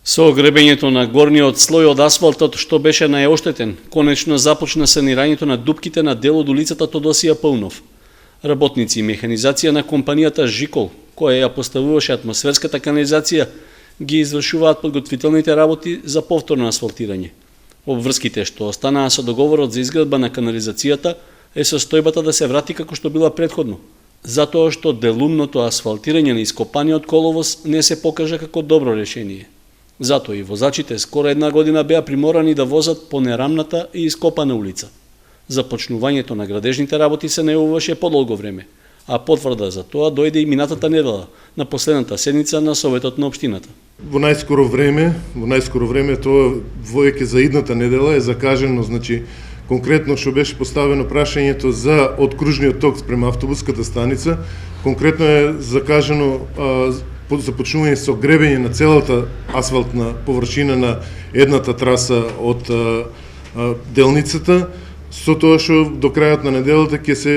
Со огребењето на горниот слој од асфалтот што беше најоштетен, конечно започна санирањето на дупките на дел од улицата Тодосија Паунов. Работници и механизација на компанијата Жикол, која ја поставуваше атмосферската канализација, ги извршуваат подготвителните работи за повторно асфалтирање. Обврските што останаа со договорот за изградба на канализацијата е состојбата да се врати како што била претходно, затоа што делумното асфалтирање на ископаниот коловоз не се покажа како добро решение. Затоа и возачите скоро една година беа приморани да возат по нерамната и ископана улица. Започнувањето на градежните работи се најавуваше подолго време, а потврда за тоа дојде и минатата недела, на последната седница на Советот на општината. Во најскоро време, тоа веќе за идната недела е закажено, конкретно што беше поставено прашањето за откружниот ток спрема автобуската станица, конкретно е закажено започнување со гребење на целата асфалтна површина на едната траса од делницата, со тоа што до крајот на неделата ќе се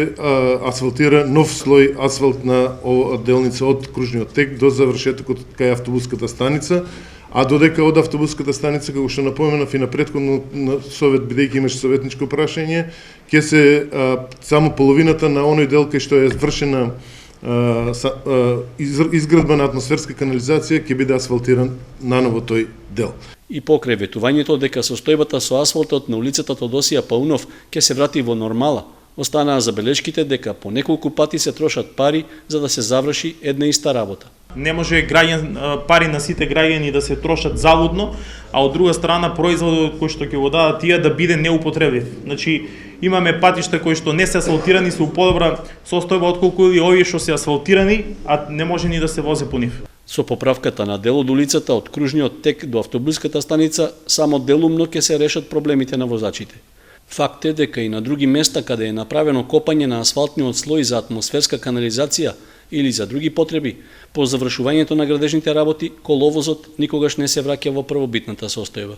асфалтира нов слој асфалтна делница од кружниот тек до завршетокот кај автобуската станица, а додека од автобуската станица, како што напоменав и на претходно совет, бидејќи имаше советничко прашање, ќе се само половината на оној дел кај што е вршена изградба на атмосферска канализација ќе биде асфалтиран наново тој дел. И покрај ветувањето дека состојбата со асфалтот на улицата Тодосија Паунов ќе се врати во нормала, останаа забелешките дека по неколку пати се трошат пари за да се заврши една иста работа. Не може пари на сите граѓани да се трошат залудно, а од друга страна производот кој што ќе го дадат тие да биде неупотребив. Имаме патишта кои што не се асфалтирани се подобра состојба отколку и овие што се асфалтирани, а не може ни да се возе по нив. Со поправката на дел од улицата од кружниот тек до автобуската станица, само делумно ќе се решат проблемите на возачите. Факт е дека и на други места каде е направено копање на асфалтниот слој за атмосферска канализација или за други потреби, по завршувањето на градежните работи, коловозот никогаш не се враќа во првобитната состојба.